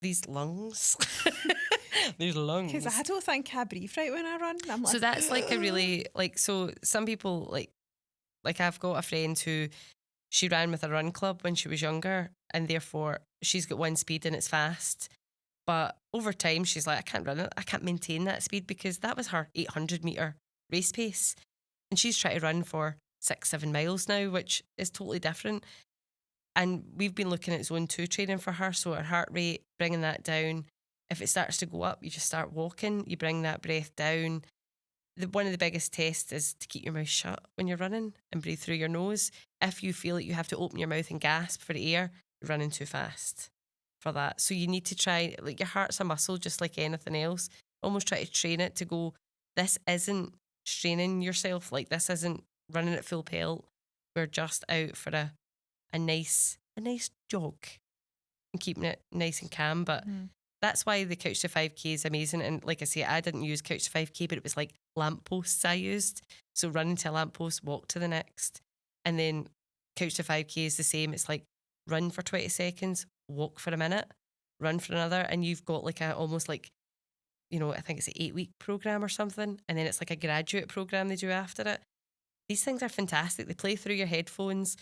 These lungs. These lungs. Because I don't think I breathe right when I run. I'm like, So that's like a really, like, so some people, like I've got a friend who, she ran with a run club when she was younger, and therefore she's got one speed and it's fast. But over time, she's like, I can't run it. I can't maintain that speed, because that was her 800-meter race pace. And she's trying to run for 6-7 miles now, which is totally different. And we've been looking at zone 2 training for her. So her heart rate, bringing that down. If it starts to go up, you just start walking. You bring that breath down. One of the biggest tests is to keep your mouth shut when you're running and breathe through your nose. If you feel like you have to open your mouth and gasp for air, you're running too fast for that. So you need to try, like, your heart's a muscle just like anything else. Almost try to train it to go, this isn't straining yourself. Like, this isn't running at full pelt. We're just out for a nice jog and keeping it nice and calm. But that's why the Couch to 5K is amazing. And like I say, I didn't use Couch to 5K, but it was like lampposts I used. So running to a lamppost, walk to the next. And then Couch to 5K is the same. It's like run for 20 seconds, walk for a minute, run for another. And you've got like almost like, you know, I think it's an 8-week program or something. And then it's like a graduate program they do after it. These things are fantastic. They play through your headphones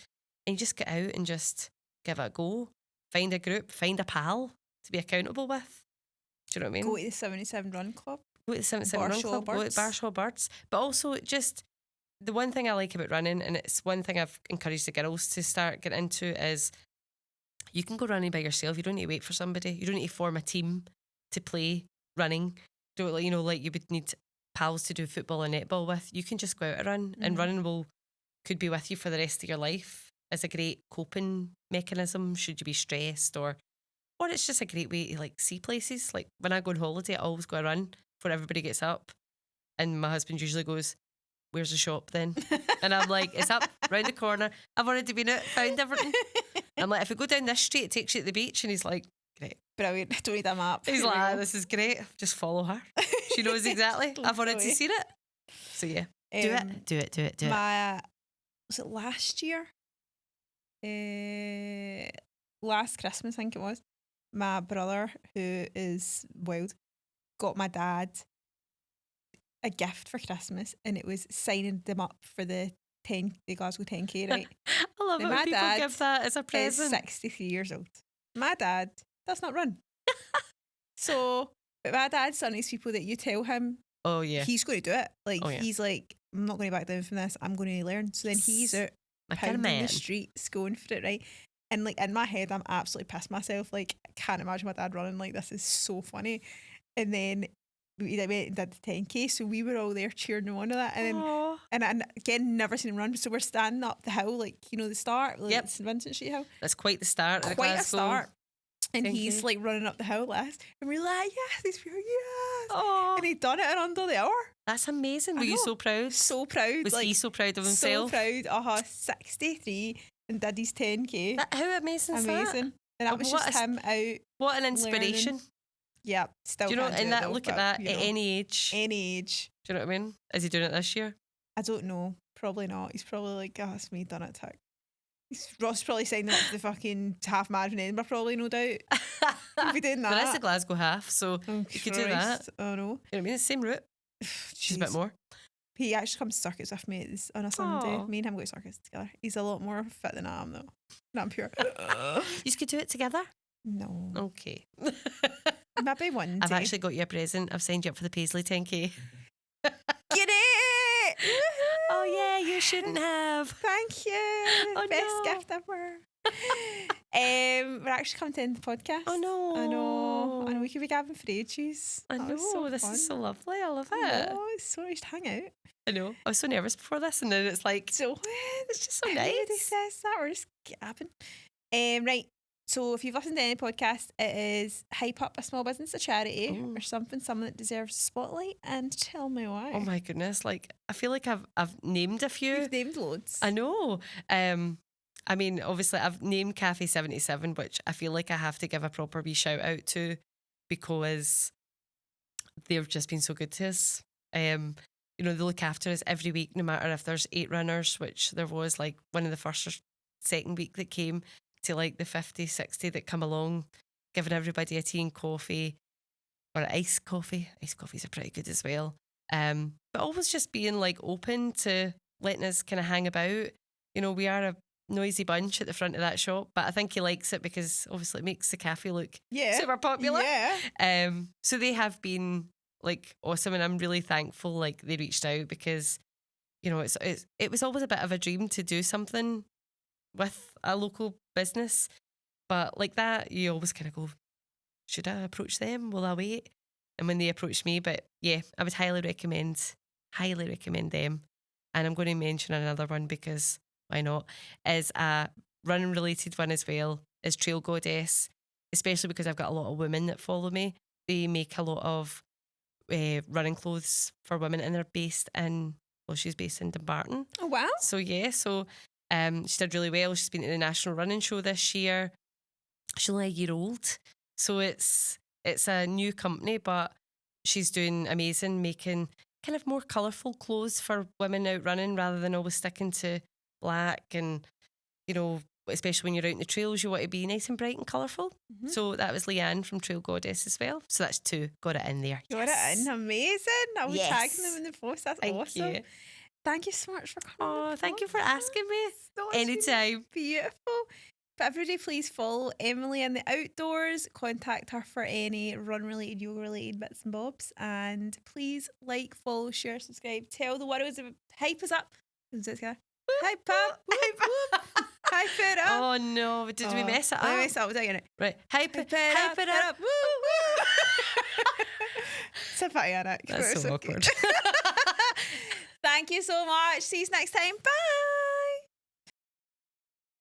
and you just get out and just give it a go. Find a group, find a pal to be accountable with. Do you know what I mean? Go to the 77 Run Club. Go to the 77 Run Club, go to Barshaw Birds. But also, just the one thing I like about running, and it's one thing I've encouraged the girls to start getting into, is you can go running by yourself. You don't need to wait for somebody. You don't need to form a team to play running. Don't, you know, like you would need pals to do football or netball with. You can just go out and run, and running could be with you for the rest of your life as a great coping mechanism should you be stressed, or it's just a great way to like see places. Like when I go on holiday, I always go a run before everybody gets up, and my husband usually goes, "Where's the shop then?" And I'm like, "It's up round the corner. I've already been out, found everything." I'm like, "If we go down this street, it takes you to the beach." And he's like, "Great, brilliant. I don't need a map. He's like, "This is great. Just follow her. She knows exactly. I've already seen it." So yeah, do it. Was it last year? Last Christmas, I think it was. My brother, who is wild, got my dad a gift for Christmas, and it was signing them up for the Glasgow 10K, right? I love it when people give that as a present. He's 63 years old. My dad does not run. So, but my dad's one of these people that you tell him, oh yeah, he's going to do it. Like, he's like, I'm not going to back down from this. I'm going to learn. So then he's out pounding the streets, going for it, right? And like in my head, I'm absolutely pissed myself. Like, I can't imagine my dad running. Like, this is so funny. And then we went and did the 10K, so we were all there cheering him on to that. And then, and again, never seen him run. So we're standing up the hill, like, you know, the start, like St Vincent Street Hill. That's quite the start. Quite a start. And he's like running up the hill last, and we're like, yes, he's pure, yes. Aww. And he'd done it in under the hour. That's amazing. Were you so proud? So proud. Was he so proud of himself? So proud. 63 and did his 10K. How amazing is that? Amazing. And that was just him out. What an inspiration. Learning. Yeah, still. Do you know? And that, look at that at any age. Any age. Do you know what I mean? Is he doing it this year? I don't know. Probably not. He's probably like, oh, it's me done it. Ross probably signed him up for the fucking half marathon in Edinburgh, probably, no doubt. He'll be doing that. There is the Glasgow half, so you could do that. Oh no. You know what I mean? It's the same route. Just a bit more. He actually comes to circuits with me on a Sunday. Me and him go to circuits together. He's a lot more fit than I am, though. No, I'm pure. You could do it together? No. Okay. Maybe one day. I've actually got you a present. I've signed you up for the Paisley 10K. Get it! Oh yeah, you shouldn't have. Thank you. Oh, Best gift ever. We're actually coming to end the podcast. Oh no. I know we could be gabbing for ages. I know, so this fun. is so lovely. I love it. Oh, it's so nice to hang out. I know. I was so nervous before this, and then it's like, so it's just so nice. Everybody says that. We're just gabbing. Right. So if you've listened to any podcast, it is hype up a small business, a charity, or someone that deserves a spotlight, and tell me why. Oh my goodness! Like, I feel like I've named a few. You've named loads. I know. I mean, obviously, I've named Café 77, which I feel like I have to give a proper wee shout out to, because they've just been so good to us. You know, they look after us every week, no matter if there's 8 runners, which there was like one of the first or second week that came, to like the 50, 60 that come along, giving everybody a tea and coffee or iced coffee. Iced coffees are pretty good as well. But always just being like open to letting us kind of hang about. You know, we are a noisy bunch at the front of that shop, but I think he likes it because obviously it makes the cafe look super popular. Yeah. So they have been like awesome, and I'm really thankful like they reached out, because you know it was always a bit of a dream to do something with a local business, but like that you always kind of go, should I approach them? Will I wait? And when they approached me, but yeah, I would highly recommend them. And I'm going to mention another one because why not? Is a running related one as well, is Trail Goddess, especially because I've got a lot of women that follow me. They make a lot of running clothes for women, and they're based in, well, she's based in Dumbarton. Oh, wow. So yeah, she did really well. She's been to the National Running Show this year. She's only a year old. So it's a new company, but she's doing amazing, making kind of more colourful clothes for women out running rather than always sticking to black. And, you know, especially when you're out in the trails, you want to be nice and bright and colourful. Mm-hmm. So that was Leanne from Trail Goddess as well. So that's 2. Got it in there. Got it in. Amazing. I'll be tagging them in the post. That's awesome. You. Thank you so much for coming. Oh, thank you for asking me. Anytime. Beautiful. But everybody, please follow Emily in the outdoors. Contact her for any run-related, yoga-related bits and bobs. And please like, follow, share, subscribe. Tell the world. Hype us up. Hype up. Hype it up. Oh no, did we mess it up? I messed it up. We're doing it. Right. Hype it up. Woo, woo. It's a funny, Anna. That's so awkward. Thank you so much. See you next time. Bye.